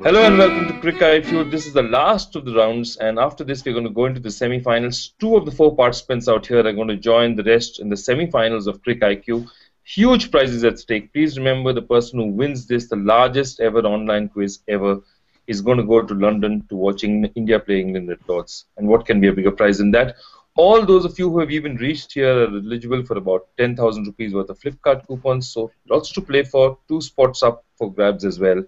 Hello and welcome to CricIQ. This is the last of the rounds, and after this we're going to go into the semi-finals. Two of the four participants out here are going to join the rest in the semi-finals of CricIQ. Huge prizes at stake. Please remember, the person who wins this, the largest ever online quiz ever, is going to go to London to watching India play England at Lord's. And what can be a bigger prize than that? All those of you who have even reached here are eligible for about 10,000 rupees worth of Flipkart coupons. So lots to play for. Two spots up for grabs as well.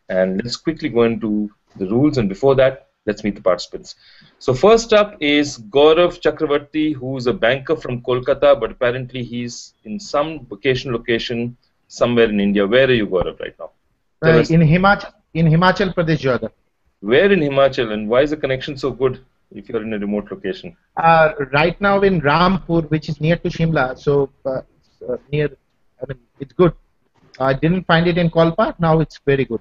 And let's quickly go into the rules, and before that, let's meet the participants. So first up is Gaurav Chakravarti, who's a banker from Kolkata, but apparently he's in some vacation location somewhere in India. Where are you, Gaurav, right now? In Himachal Pradesh, Jordan. Where in Himachal, and why is the connection so good if you're in a remote location? Right now in Rampur, which is near to Shimla, so it's good. I didn't find it in Kolpa, now it's very good.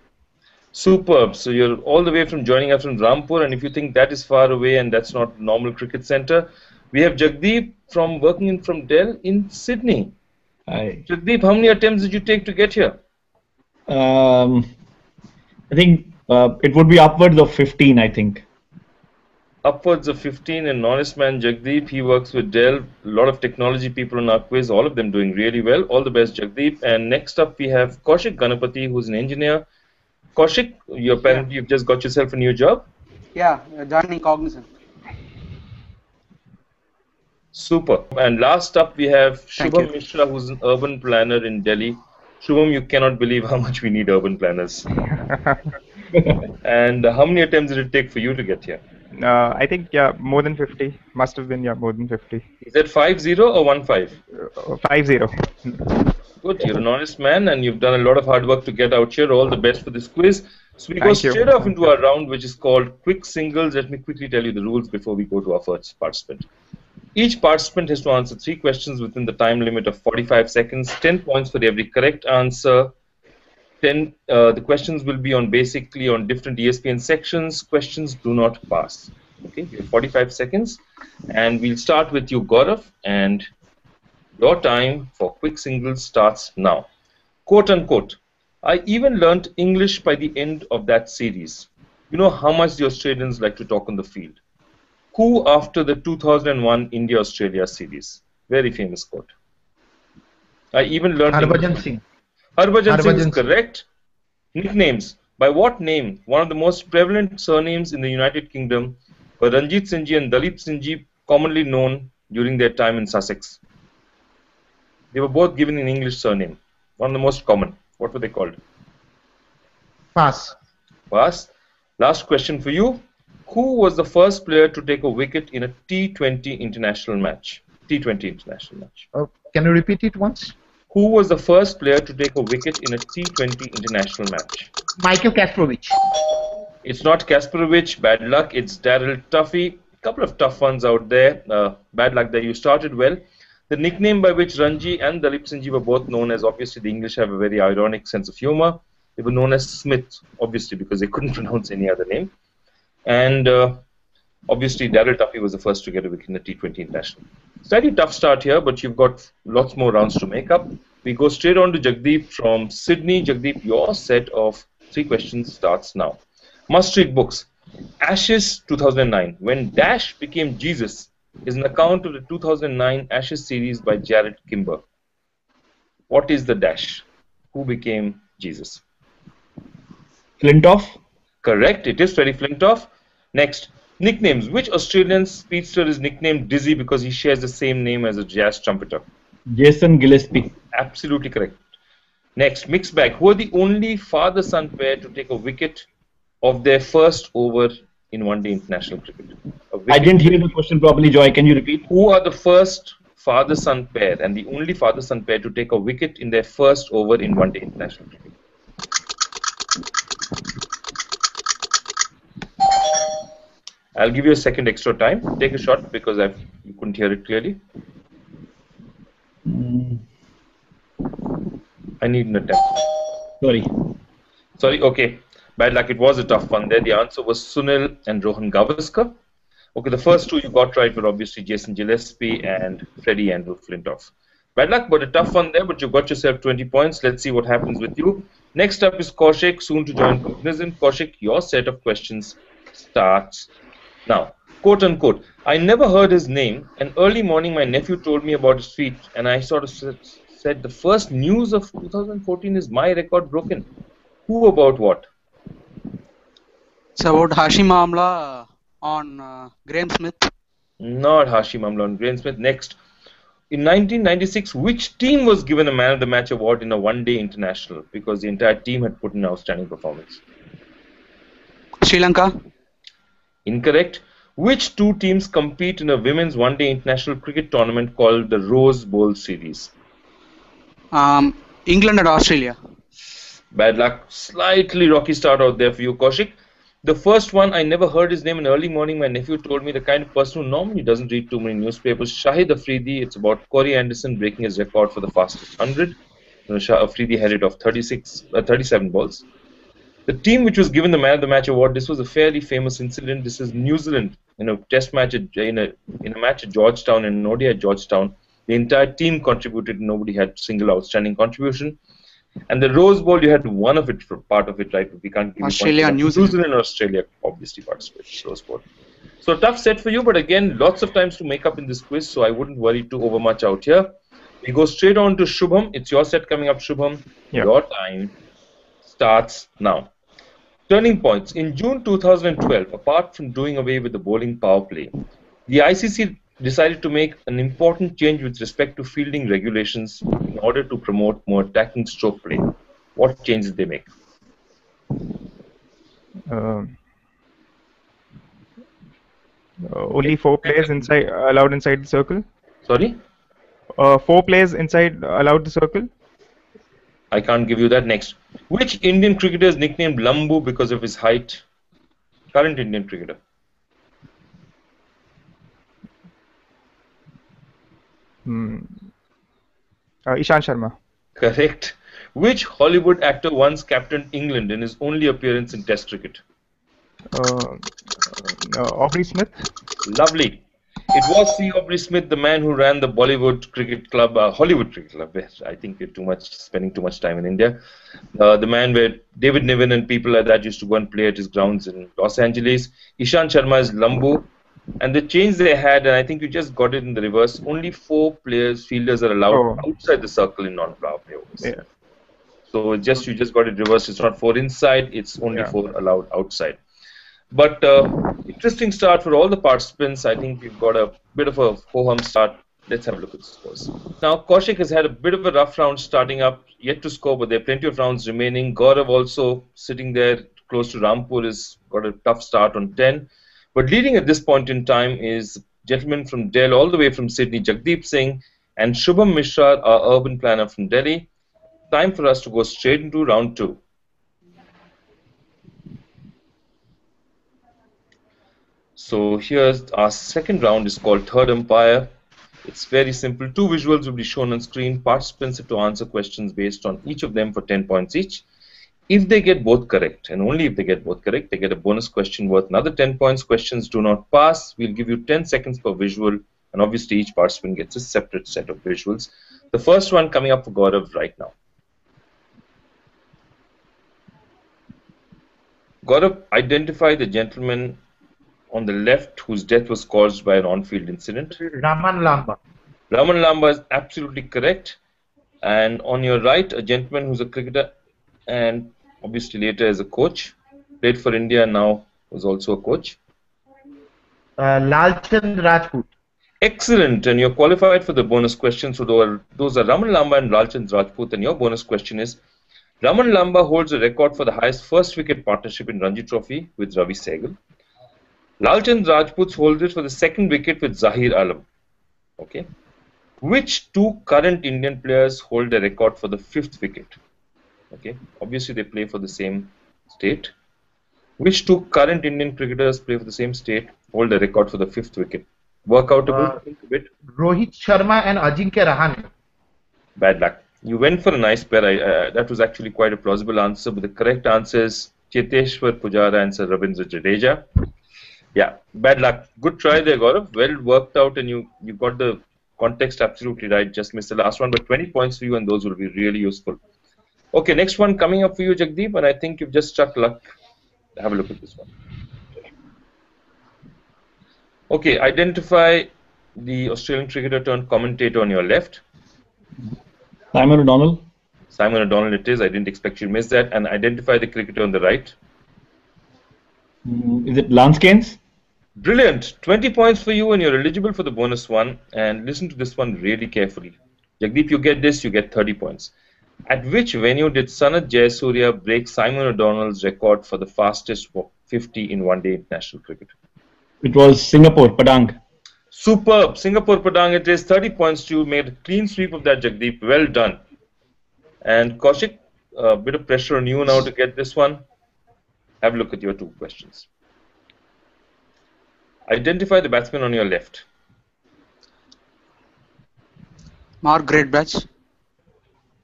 Superb. So you're all the way from joining us from Rampur, and if you think that is far away and that's not a normal cricket center, we have Jagdeep from working from Dell in Sydney. Hi. Jagdeep, how many attempts did you take to get here? I think it would be upwards of 15, I think. Upwards of 15, and honest man Jagdeep, he works with Dell. A lot of technology people on our quiz, all of them doing really well. All the best, Jagdeep. And next up we have Kaushik Ganapati, who's an engineer. Kaushik, apparently you've just got yourself a new job? Yeah, joining Cognizant. Super. And last up we have Shubham Mishra, who's an urban planner in Delhi. Shubham, you cannot believe how much we need urban planners. And how many attempts did it take for you to get here? I think, more than 50. Must have been, more than 50. Is that 5-0 or 1-5? 5-0. Good, you're an honest man and you've done a lot of hard work to get out here. All the best for this quiz. So we go straight off into our round, which is called Quick Singles. Let me quickly tell you the rules before we go to our first participant. Each participant has to answer 3 questions within the time limit of 45 seconds. 10 points for every correct answer. The questions will be basically on different ESPN sections. Questions do not pass. Okay, we have 45 seconds. And we'll start with you, Gaurav, and your time for quick singles starts now. Quote unquote, I even learnt English by the end of that series. You know how much the Australians like to talk on the field. Who after the 2001 India-Australia series? Very famous quote. I even learnt Harbhajan Singh. Harbhajan Singh is correct. Nicknames. By what name? One of the most prevalent surnames in the United Kingdom were Ranjit Singhji and Dalip Singhji, commonly known during their time in Sussex. They were both given an English surname. One of the most common. What were they called? Pass. Pass. Last question for you. Who was the first player to take a wicket in a T20 international match? T20 international match. Can you repeat it once? Who was the first player to take a wicket in a T20 international match? Michael Kasparovich. It's not Kasparovich. Bad luck. It's Daryl Tuffy. A couple of tough ones out there. Bad luck there. You started well. The nickname by which Ranji and Dalip Singhji were both known as, obviously the English have a very ironic sense of humor. They were known as Smith, obviously, because they couldn't pronounce any other name. And obviously Daryl Tuffy was the first to get a wicket in the T20 International. Slightly tough start here, but you've got lots more rounds to make up. We go straight on to Jagdeep from Sydney. Jagdeep, your set of 3 questions starts now. Must-read books. Ashes 2009. When Dash became Jesus is an account of the 2009 Ashes series by Jared Kimber. What is the Dash? Who became Jesus? Flintoff? Correct, it is Freddie Flintoff. Next, nicknames. Which Australian speedster is nicknamed Dizzy because he shares the same name as a jazz trumpeter? Jason Gillespie. Absolutely correct. Next, mixed bag. Who are the only father-son pair to take a wicket of their first over in one-day international cricket? I didn't hear the question properly, Joy. Can you repeat? Who are the first father-son pair and the only father-son pair to take a wicket in their first over in one-day international cricket? I'll give you a second extra time. Take a shot because you couldn't hear it clearly. I need an attempt. Sorry, okay. Bad luck, it was a tough one there. The answer was Sunil and Rohan Gavaskar. Okay, the first 2 you got right were obviously Jason Gillespie and Freddie Andrew Flintoff. Bad luck, but a tough one there, but you got yourself 20 points. Let's see what happens with you. Next up is Kaushik, soon to join Cognizant. Kaushik, your set of questions starts now. Quote unquote, I never heard his name, and early morning my nephew told me about his feat, and I sort of said the first news of 2014 is my record broken. Who about what? It's about Hashim Amla on Graham Smith. Not Hashim Amla on Graham Smith. Next. In 1996, which team was given a Man of the Match award in a one-day international because the entire team had put in an outstanding performance? Sri Lanka. Incorrect. Which two teams compete in a women's one-day international cricket tournament called the Rose Bowl Series? England and Australia. Bad luck. Slightly rocky start out there for you, Kaushik. The first one, I never heard his name. In early morning, my nephew told me the kind of person who normally doesn't read too many newspapers. Shahid Afridi. It's about Corey Anderson breaking his record for the fastest 100. Afridi had it of 37 balls. The team which was given the Man of the Match award, this was a fairly famous incident. This is New Zealand in a test match in a match at Georgetown, in an ODI at Georgetown. The entire team contributed. Nobody had single outstanding contribution. And the Rose Bowl, you had one of it for part of it, right? We can't give Australia and New Zealand and Australia obviously participated in Rose Bowl. So tough set for you, but again, lots of times to make up in this quiz, so I wouldn't worry too over much out here. We go straight on to Shubham. It's your set coming up, Shubham. Yeah. Your time starts now. Turning points. In June 2012, apart from doing away with the bowling power play, the ICC decided to make an important change with respect to fielding regulations in order to promote more attacking stroke play. What change did they make? Only 4 players allowed inside the circle. Sorry? 4 players inside allowed the circle. I can't give you that. Next. Which Indian cricketer is nicknamed Lambu because of his height? Current Indian cricketer. Ishan Sharma. Correct. Which Hollywood actor once captained England in his only appearance in Test cricket? Aubrey Smith. Lovely. It was C. Aubrey Smith, the man who ran the Bollywood Cricket Club, Hollywood Cricket Club. I think you're spending too much time in India. The man where David Niven and people like that used to go and play at his grounds in Los Angeles. Ishan Sharma is Lambu. And the change they had, and I think you just got it in the reverse, only 4 fielders are allowed outside the circle in non-power play overs. Yeah. So you just got it reversed. It's not 4 inside, it's only 4 allowed outside. But interesting start for all the participants. I think we've got a bit of a ho-hum start. Let's have a look at the scores. Now, Kaushik has had a bit of a rough round starting up, yet to score, but there are plenty of rounds remaining. Gaurav also sitting there close to Rampur has got a tough start on 10. But leading at this point in time is a gentleman from Delhi, all the way from Sydney, Jagdeep Singh, and Shubham Mishra, our urban planner from Delhi. Time for us to go straight into round 2. So here's our second round. Is called Third Umpire. It's very simple. 2 visuals will be shown on screen. Participants have to answer questions based on each of them for 10 points each. If they get both correct, and only if they get both correct, they get a bonus question worth another 10 points. Questions do not pass. We'll give you 10 seconds per visual, and obviously each participant gets a separate set of visuals. The first one coming up for Gaurav right now. Gaurav, identify the gentleman on the left whose death was caused by an on-field incident. Raman Lamba. Raman Lamba is absolutely correct. And on your right, a gentleman who's a cricketer and obviously later as a coach. Played for India and now was also a coach. Lalchand Rajput. Excellent. And you're qualified for the bonus question. So those are Raman Lamba and Lalchand Rajput. And your bonus question is, Raman Lamba holds a record for the highest first wicket partnership in Ranji Trophy with Ravi Sehgal. Lalchand Rajput holds it for the second wicket with Zahir Alam. Okay. Which 2 current Indian players hold the record for the 5th wicket? Okay. Obviously they play for the same state. Which 2 current Indian cricketers play for the same state, hold the record for the 5th wicket? Work out a bit. Rohit Sharma and Ajinkya Rahane. Bad luck. You went for a nice pair. That was actually quite a plausible answer, but the correct answer is Cheteshwar Pujara and Sir Ravindra Jadeja. Yeah, bad luck. Good try there, Gaurav. Well worked out, and you got the context absolutely right. Just missed the last one, but 20 points for you, and those will be really useful. Okay, next one coming up for you, Jagdeep, and I think you've just struck luck. Have a look at this one. Okay, identify the Australian cricketer turned commentator on your left. Simon O'Donnell. Simon O'Donnell it is. I didn't expect you to miss that. And identify the cricketer on the right. Is it Lance Gaines? Brilliant. 20 points for you, and you're eligible for the bonus one. And listen to this one really carefully. Jagdeep, you get this, you get 30 points. At which venue did Sanath Jayasuriya break Simon O'Donnell's record for the fastest 50 in one-day international cricket? It was Singapore, Padang. Superb. Singapore, Padang it is. 30 points to you. Made a clean sweep of that, Jagdeep. Well done. And Kaushik, a bit of pressure on you now to get this one. Have a look at your two questions. Identify the batsman on your left. Mark Greatbatch.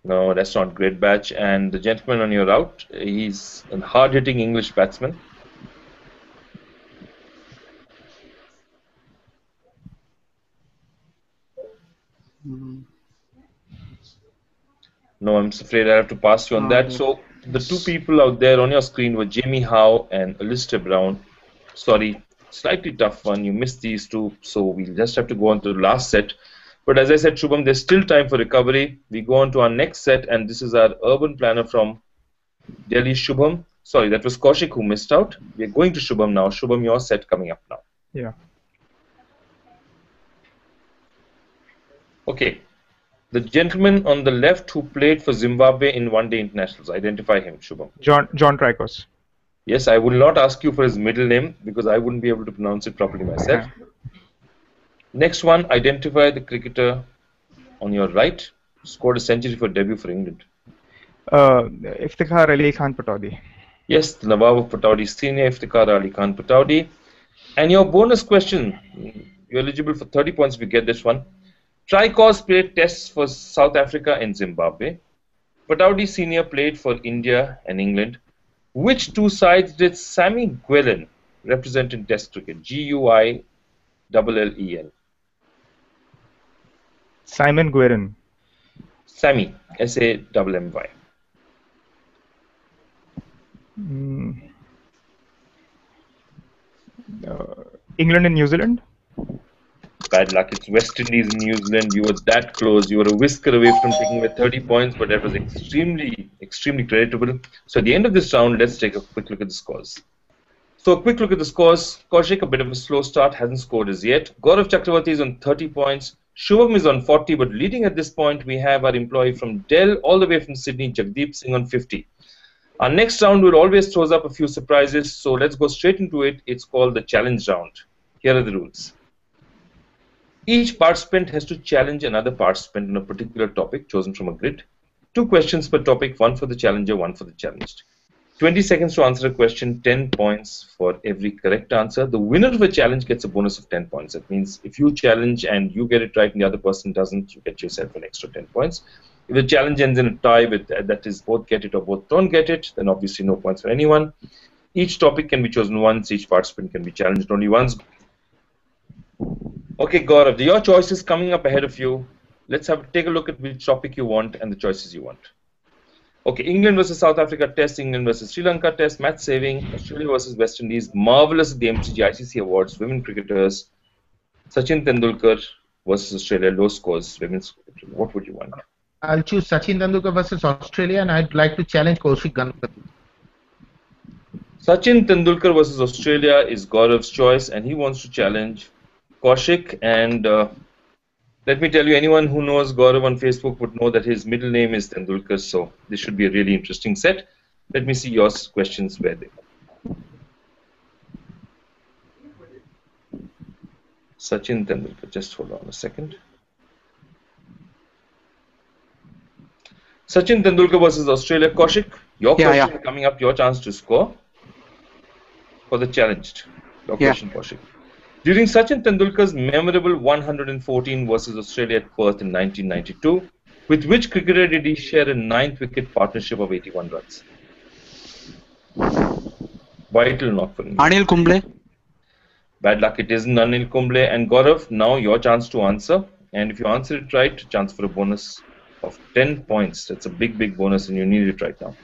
No, that's not Greatbatch. And the gentleman on your right, he's a hard-hitting English batsman. No, I'm afraid I have to pass you on that. So the two people out there on your screen were Jamie Howe and Alistair Brown. Sorry, slightly tough one. You missed these two, so we'll just have to go on to the last set. But as I said, Shubham, there's still time for recovery. We go on to our next set, and this is our urban planner from Delhi, Shubham. Sorry, that was Kaushik who missed out. We're going to Shubham now. Shubham, your set coming up now. Yeah. Okay. The gentleman on the left who played for Zimbabwe in one-day internationals. Identify him, Shubham. John Tricos. Yes, I will not ask you for his middle name because I wouldn't be able to pronounce it properly myself. Next one, identify the cricketer on your right who scored a century for debut for England. Iftikhar Ali Khan Pataudi. Yes, the Nawab of Pataudi Senior, Iftikhar Ali Khan Pataudi. And your bonus question, you're eligible for 30 points if you get this one. Tricos played tests for South Africa and Zimbabwe. Pataudi Senior played for India and England. Which two sides did Sammy Guillen represent in Test cricket? Guillen. Simon Guerin. Sammy, Sammy. England and New Zealand. Bad luck. It's West Indies and New Zealand. You were that close. You were a whisker away from taking away 30 points, but that was extremely, extremely creditable. So at the end of this round, let's take a quick look at the scores. So a quick look at the scores. Kaushik, a bit of a slow start, hasn't scored as yet. Gaurav Chakravarti is on 30 points. Shubham is on 40, but leading at this point, we have our employee from Dell, all the way from Sydney, Jagdeep Singh on 50. Our next round will always throw up a few surprises, so let's go straight into it. It's called the challenge round. Here are the rules. Each participant has to challenge another participant on a particular topic chosen from a grid. 2 questions per topic, 1 for the challenger, 1 for the challenged. 20 seconds to answer a question, 10 points for every correct answer. The winner of a challenge gets a bonus of 10 points. That means if you challenge and you get it right and the other person doesn't, you get yourself an extra 10 points. If the challenge ends in a tie with that is both get it or both don't get it, then obviously no points for anyone. Each topic can be chosen once, each participant can be challenged only once. Okay, Gaurav, your choice is coming up ahead of you. Let's take a look at which topic you want and the choices you want. Okay, England versus South Africa Test, England versus Sri Lanka Test, match saving, Australia versus West Indies, marvellous at the MCG ICC Awards, women cricketers, Sachin Tendulkar versus Australia, low scores, women's cricket. What would you want? I'll choose Sachin Tendulkar versus Australia, and I'd like to challenge Kaushik Ganapathy. Sachin Tendulkar versus Australia is Gaurav's choice, and he wants to challenge Kaushik. And let me tell you, anyone who knows Gaurav on Facebook would know that his middle name is Tendulkar, so this should be a really interesting set. Let me see your questions where they are. Sachin Tendulkar, just hold on a second. Sachin Tendulkar versus Australia. Kaushik, your question coming up, your chance to score for the challenged. Your question, Kaushik. During Sachin Tendulkar's memorable 114 versus Australia at Perth in 1992, with which cricketer did he share a 9th wicket partnership of 81 runs? Vital knock for him. Anil Kumble. Bad luck, it isn't Anil Kumble. And Gaurav, now your chance to answer. And if you answer it right, chance for a bonus of 10 points. That's a big, big bonus, and you need it right now.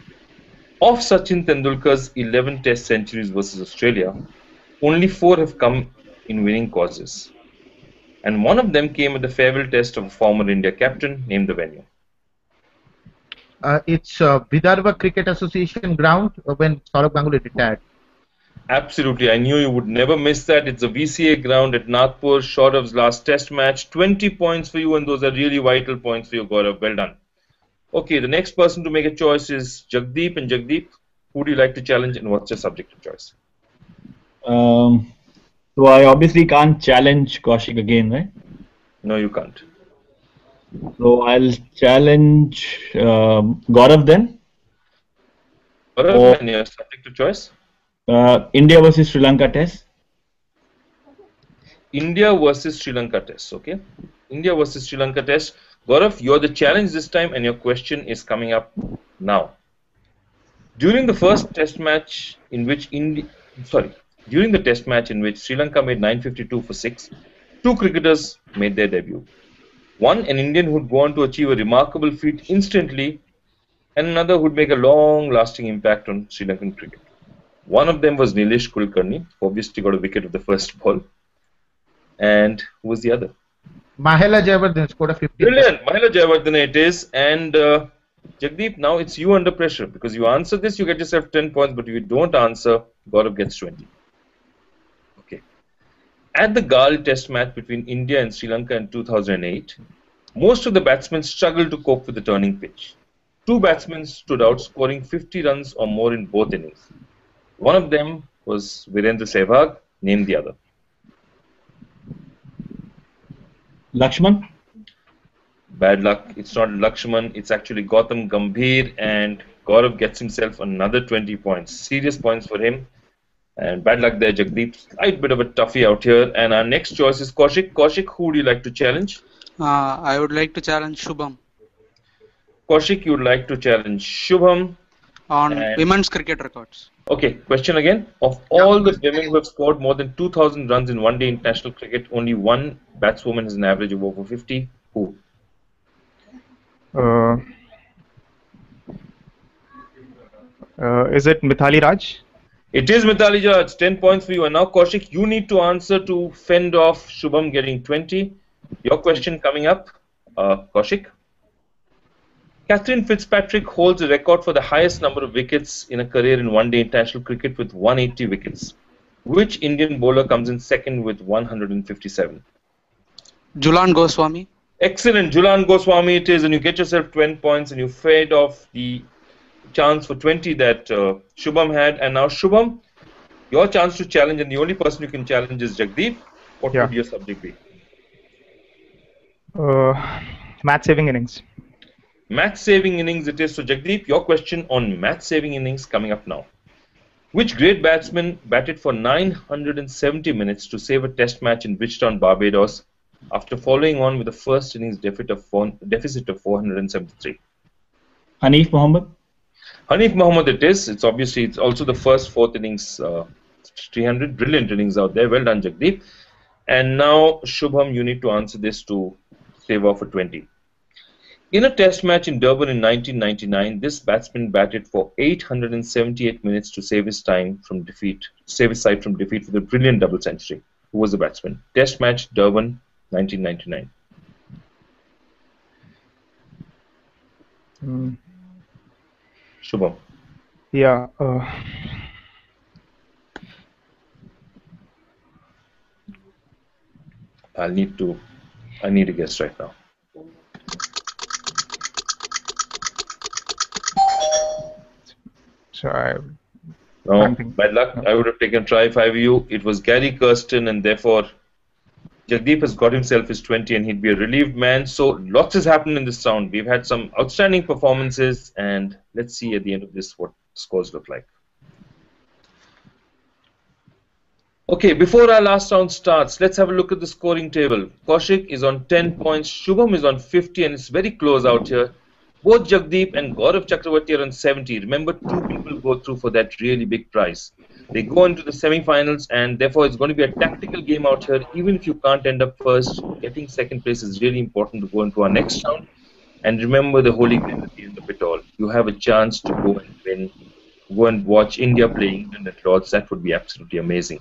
Of Sachin Tendulkar's 11 Test centuries versus Australia, only 4 have come in winning causes. And one of them came at the farewell test of a former India captain. Name the venue. It's Vidarbha Cricket Association ground when Saurav Ganguly retired. Absolutely. I knew you would never miss that. It's a VCA ground at Nagpur, Shaurav's last test match. 20 points for you, and those are really vital points for you, Gaurav. Well done. Okay, the next person to make a choice is Jagdeep. And Jagdeep, who do you like to challenge, and what's your subject of choice? So I obviously can't challenge Kaushik again, right? No, you can't. So I'll challenge Gaurav then. Gaurav, and your subject of choice? India versus Sri Lanka Test. India versus Sri Lanka Test, okay? India versus Sri Lanka Test. Gaurav, you're the challenge this time, and your question is coming up now. During the first test match in which during the test match in which Sri Lanka made 952 for 6, 2 cricketers made their debut. One, an Indian who'd go on to achieve a remarkable feat instantly, and another who'd make a long-lasting impact on Sri Lankan cricket. One of them was Nilesh Kulkarni, who obviously got a wicket of the first ball. And who was the other? Mahela Jayawardene scored a 50. Brilliant! Mahela Jayawardene it is. And Jagdeep, now it's you under pressure, because you answer this, you get yourself 10 points, but if you don't answer, Gaurav gets 20. Okay. At the Gal Test match between India and Sri Lanka in 2008, most of the batsmen struggled to cope with the turning pitch. 2 batsmen stood out, scoring 50 runs or more in both innings. One of them was Virendra Sehwag. Name the other. Lakshman? Bad luck. It's not Lakshman. It's actually Gautam Gambhir, and Gaurav gets himself another 20 points. Serious points for him. And bad luck there, Jagdeep. Slight bit of a toughie out here. And our next choice is Kaushik. Kaushik, who would you like to challenge? I would like to challenge Shubham. Kaushik, you would like to challenge Shubham. On women's cricket records. Okay, question again. Of all the women who have scored more than 2,000 runs in one-day international cricket, only one batswoman has an average of over 50. Who? Is it Mithali Raj? It is Mithali Raj. 10 points for you. And now, Kaushik, you need to answer to fend off Shubham getting 20. Your question coming up, Kaushik. Catherine Fitzpatrick holds a record for the highest number of wickets in a career in one-day international cricket with 180 wickets. Which Indian bowler comes in second with 157? Julan Goswami. Excellent. Julan Goswami it is, and you get yourself 20 points, and you fade off the chance for 20 that Shubham had. And now, Shubham, your chance to challenge, and the only person you can challenge is Jagdeep. What would your subject be? Match-saving innings. Match-saving innings it is. So, Jagdeep, your question on match-saving innings coming up now. Which great batsman batted for 970 minutes to save a test match in Bridgetown, Barbados, after following on with the first innings deficit of 473? Hanif Mohammed? Hanif Mohammed it is. It's also the first 4th innings 300. Brilliant innings out there. Well done, Jagdeep. And now, Shubham, you need to answer this to save off for 20. In a test match in Durban in 1999, this batsman batted for 878 minutes to save his side from defeat with a brilliant double century. Who was the batsman? Test match, Durban, 1999. Shubham. Yeah. I need to guess right now. No, bad luck. I would have taken try if I were you. It was Gary Kirsten, and therefore Jagdeep has got himself his 20, and he'd be a relieved man. So lots has happened in this round. We've had some outstanding performances, and let's see at the end of this what scores look like. Okay, before our last round starts, let's have a look at the scoring table. Kaushik is on 10 points, Shubham is on 50, and it's very close out here. Both Jagdeep and Gaurav Chakravarti are on 70. Remember, 2 people go through for that really big prize. They go into the semi-finals, and therefore it's going to be a tactical game out here. Even if you can't end up first, getting second place is really important to go into our next round. And remember the holy grail at the end of it all. You have a chance to go and win. Go and watch India play England at Lord's. That would be absolutely amazing.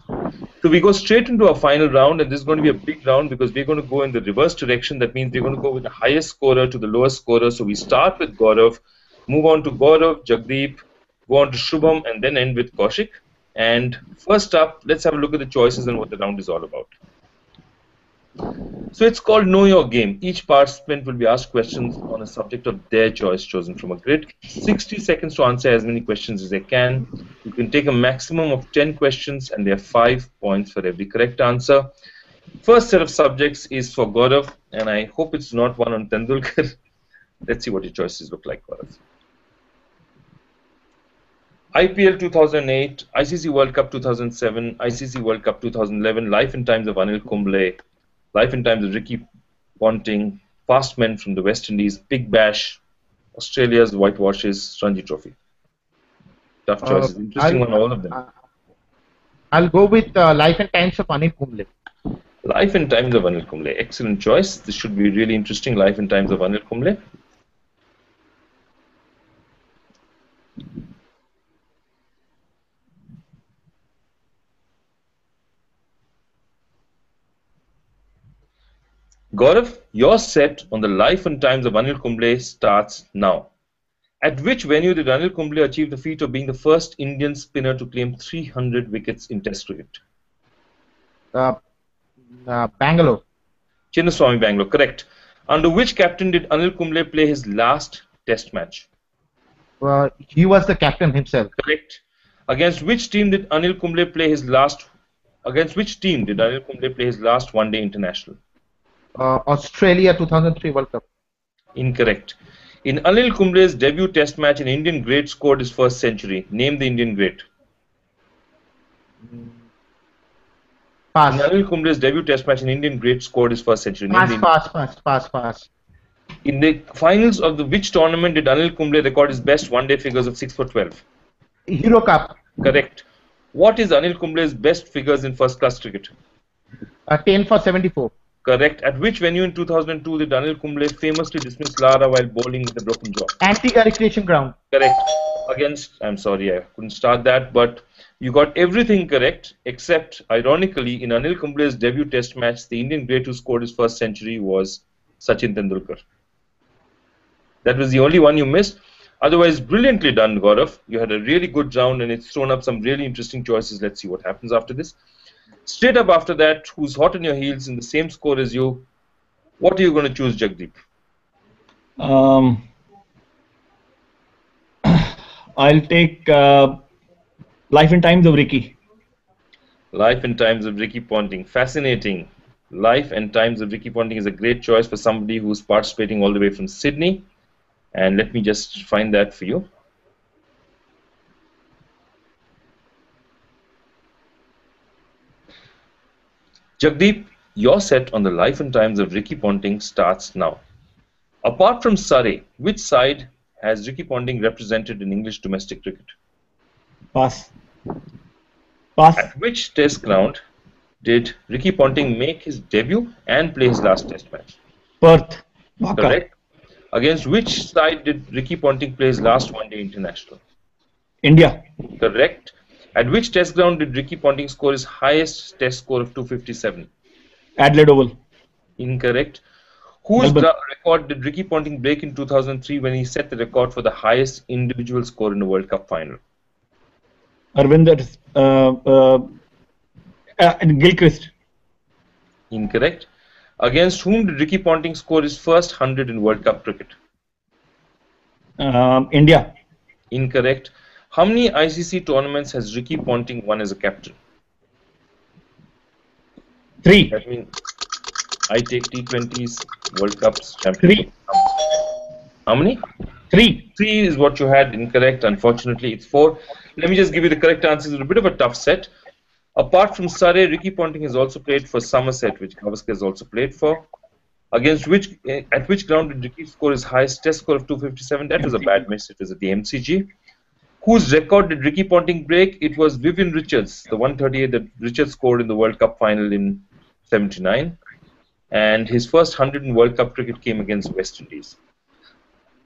So we go straight into our final round, and this is going to be a big round because we're going to go in the reverse direction. That means we're going to go with the highest scorer to the lowest scorer. So we start with Gaurav, move on to Gaurav, Jagdeep, go on to Shubham, and then end with Kaushik. And first up, let's have a look at the choices and what the round is all about. So it's called Know Your Game. Each participant will be asked questions on a subject of their choice chosen from a grid. 60 seconds to answer as many questions as they can. You can take a maximum of 10 questions and there are 5 points for every correct answer. First set of subjects is for Gaurav, and I hope it's not one on Tendulkar. Let's see what your choices look like, Gaurav. IPL 2008, ICC World Cup 2007, ICC World Cup 2011, Life and Times of Anil Kumble, Life and Times of Ricky Ponting, Fast Men from the West Indies, Big Bash, Australia's Whitewashes, Ranji Trophy. Tough choices. Interesting one, all of them. I'll go with Life and Times of Anil Kumble. Life and Times of Anil Kumble. Excellent choice. This should be really interesting. Life and Times of Anil Kumble. Gaurav, your set on the Life and Times of Anil Kumble starts now. At which venue did Anil Kumble achieve the feat of being the first Indian spinner to claim 300 wickets in Test cricket? Bangalore. Chinnaswamy, Bangalore, correct. Under which captain did Anil Kumble play his last Test match? He was the captain himself. Correct. Against which team did Anil Kumble play his last? Against which team did Anil Kumble play his last one-day international? Australia 2003 World Cup. Incorrect. In Anil Kumble's debut Test match, an Indian great scored his first century. Name the Indian great. Pass. In Anil Kumble's debut Test match, an Indian great scored his first century. Pass. In the finals of which tournament did Anil Kumble record his best one-day figures of 6 for 12? Hero Cup. Correct. What is Anil Kumble's best figures in first-class cricket? 10 for 74. Correct. At which venue in 2002 did Anil Kumble famously dismiss Lara while bowling with a broken jaw? Antigua Recreation Ground. Correct. I'm sorry, I couldn't start that, but you got everything correct, except, ironically, in Anil Kumble's debut Test match, the Indian great who scored his first century was Sachin Tendulkar. That was the only one you missed. Otherwise, brilliantly done, Gaurav. You had a really good round, and it's thrown up some really interesting choices. Let's see what happens after this. Straight up after that, who's hot on your heels in the same score as you? What are you going to choose, Jagdeep? I'll take Life and Times of Ricky. Life and Times of Ricky Ponting. Fascinating. Life and Times of Ricky Ponting is a great choice for somebody who's participating all the way from Sydney. And let me just find that for you. Jagdeep, your set on the Life and Times of Ricky Ponting starts now. Apart from Surrey, which side has Ricky Ponting represented in English domestic cricket? Pass. Pass. At which Test ground did Ricky Ponting make his debut and play his last Test match? Perth. Correct. Against which side did Ricky Ponting play his last one-day international? India. Correct. At which Test ground did Ricky Ponting score his highest Test score of 257? Adelaide Oval. Incorrect. Whose record did Ricky Ponting break in 2003 when he set the record for the highest individual score in the World Cup final? Arvinder. Gilchrist. Incorrect. Against whom did Ricky Ponting score his first 100 in World Cup cricket? India. Incorrect. How many ICC tournaments has Ricky Ponting won as a captain? 3. That means I take T20s, World Cups, Championship. 3. How many? 3. 3 is what you had. Incorrect. Unfortunately, it's 4. Let me just give you the correct answers. It's a bit of a tough set. Apart from Surrey, Ricky Ponting has also played for Somerset, which Gavaskar has also played for. At which ground did Ricky score his highest Test score of 257? That was a bad miss. It was at the MCG. Whose record did Ricky Ponting break? It was Vivian Richards, the 138 that Richards scored in the World Cup final in '79. And his first 100 in World Cup cricket came against West Indies.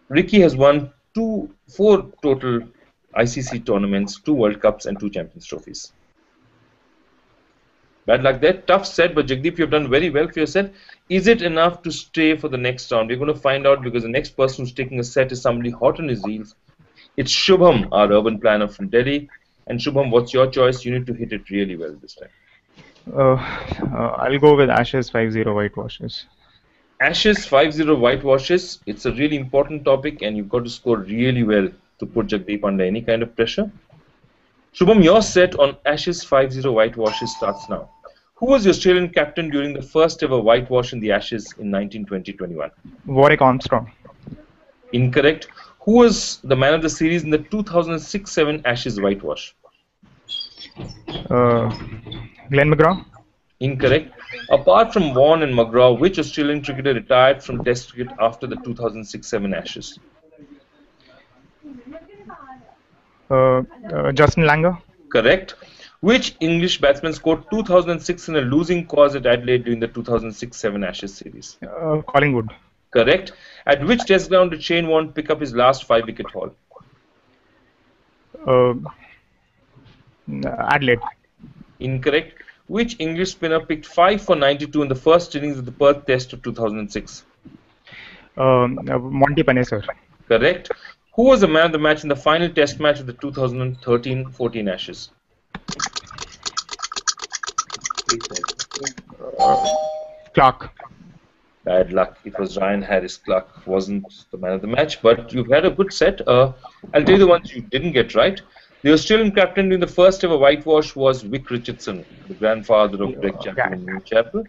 Ricky has won 4 total ICC tournaments, 2 World Cups and 2 Champions Trophies. Bad luck there. Tough set, but Jagdeep, you've done very well for your set. Is it enough to stay for the next round? We're going to find out, because the next person who's taking a set is somebody hot on his heels. It's Shubham, our urban planner from Delhi. And Shubham, what's your choice? You need to hit it really well this time. I'll go with Ashes 5-0 whitewashes. Ashes 5-0 whitewashes. It's a really important topic, and you've got to score really well to put Jagdeep under any kind of pressure. Shubham, your set on Ashes 5-0 whitewashes starts now. Who was the Australian captain during the first ever whitewash in the Ashes in 1920-21? Warwick Armstrong. Incorrect. Who was the man of the series in the 2006-7 Ashes whitewash? Glenn McGraw. Incorrect. Apart from Vaughan and McGraw, which Australian cricketer retired from Test cricket after the 2006-7 Ashes? Justin Langer. Correct. Which English batsman scored 2006 in a losing cause at Adelaide during the 2006-7 Ashes series? Collingwood. Correct. At which Test ground did Shane Warne pick up his last 5-wicket haul? Adelaide. Incorrect. Which English spinner picked 5 for 92 in the first innings of the Perth Test of 2006? Monty Panesar. Correct. Who was the man of the match in the final Test match of the 2013-14 Ashes? Clark. Bad luck. It was Ryan Harris. Clark wasn't the man of the match, but you've had a good set. I'll tell you the ones you didn't get right. The Australian captain during the first ever whitewash was Vic Richardson, the grandfather of Greg Chappell and Newchapel.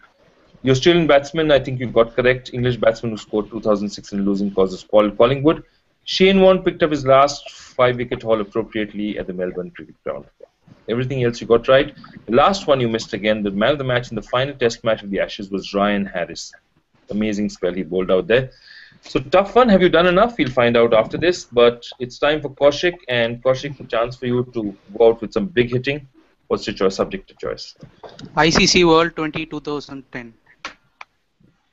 The Australian batsman, I think you got correct. English batsman who scored 2006 in losing cause is Paul Collingwood. Shane Warne picked up his last 5-wicket haul appropriately at the Melbourne Cricket Ground. Everything else you got right. The last one you missed again. The man of the match in the final Test match of the Ashes was Ryan Harris. Amazing spell he bowled out there. So tough one. Have you done enough? We'll find out after this. But it's time for Kaushik, and Kaushik, a chance for you to go out with some big hitting. What's your choice? Subject to choice. ICC World 20 2010.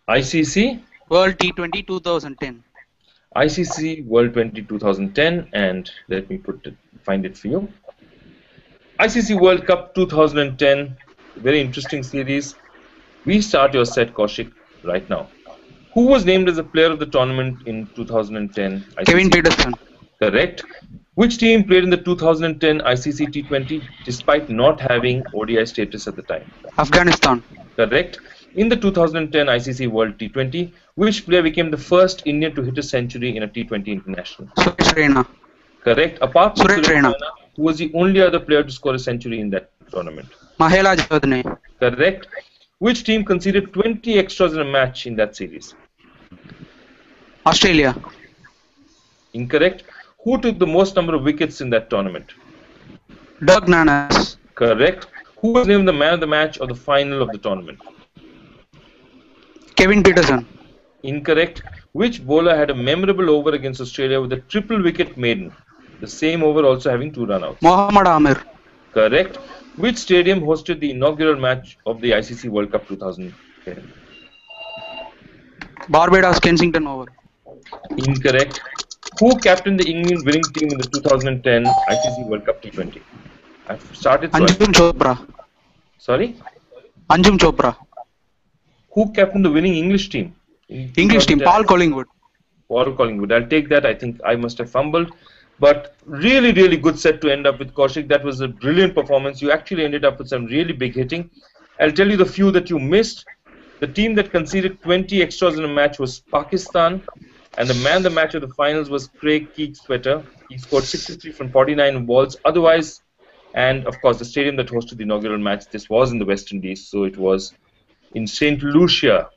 ICC World T20 2010. ICC World 20 2010, and let me find it for you. ICC World Cup 2010, very interesting series. We start your set, Kaushik, right now. Who was named as the player of the tournament in 2010 ICC? Kevin Peterson. Correct. Which team played in the 2010 ICC T20 despite not having ODI status at the time? Afghanistan. Correct. In the 2010 ICC World T20, which player became the first Indian to hit a century in a T20 international? Suresh Raina. Correct. Apart from Suresh Raina, who was the only other player to score a century in that tournament? Mahela Jadne. Correct. Which team conceded 20 extras in a match in that series? Australia. Incorrect. Who took the most number of wickets in that tournament? Doug Nanas. Correct. Who was named the man of the match of the final of the tournament? Kevin Peterson. Incorrect. Which bowler had a memorable over against Australia with a triple wicket maiden? The same over also having 2 run-outs. Mohammad Amir. Correct. Which stadium hosted the inaugural match of the ICC World Cup 2010? Barbados Kensington Oval. Incorrect. Who captained the England winning team in the 2010 ICC World Cup T20? I've started. Anjum Chopra. Sorry? Anjum Chopra. Who captained the winning English team? English team, Paul Collingwood. Paul Collingwood. I'll take that. I think I must have fumbled. But really, really good set to end up with, Kaushik. That was a brilliant performance. You actually ended up with some really big hitting. I'll tell you the few that you missed. The team that conceded 20 extras in a match was Pakistan. And the man of the match of the finals was Craig Keek-Sweater. He scored 63 from 49 balls. Otherwise, and of course, the stadium that hosted the inaugural match, this was in the West Indies. So it was in St. Lucia,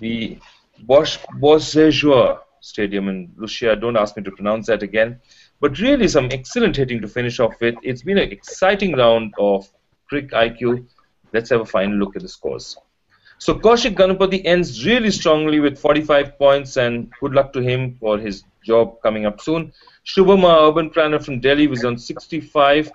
the Beausejour Stadium in Lucia. Don't ask me to pronounce that again. But really some excellent hitting to finish off with. It's been an exciting round of CricIQ. Let's have a final look at the scores. So Kaushik Ganapathy ends really strongly with 45 points, and good luck to him for his job coming up soon. Shubham, our urban planner from Delhi, was on 65.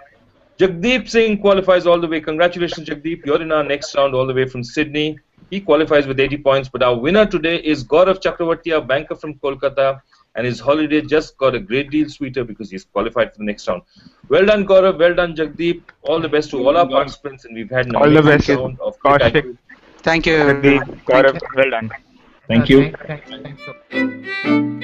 Jagdeep Singh qualifies all the way. Congratulations, Jagdeep. You're in our next round all the way from Sydney. He qualifies with 80 points. But our winner today is Gaurav Chakravarti, a banker from Kolkata. and his holiday just got a great deal sweeter because he's qualified for the next round. Well done, Gaurav. Well done, Jagdeep. All the best to all our participants, and we've had an All the best. round of Kaushik. Thank you. Well done. Thank you. Thanks.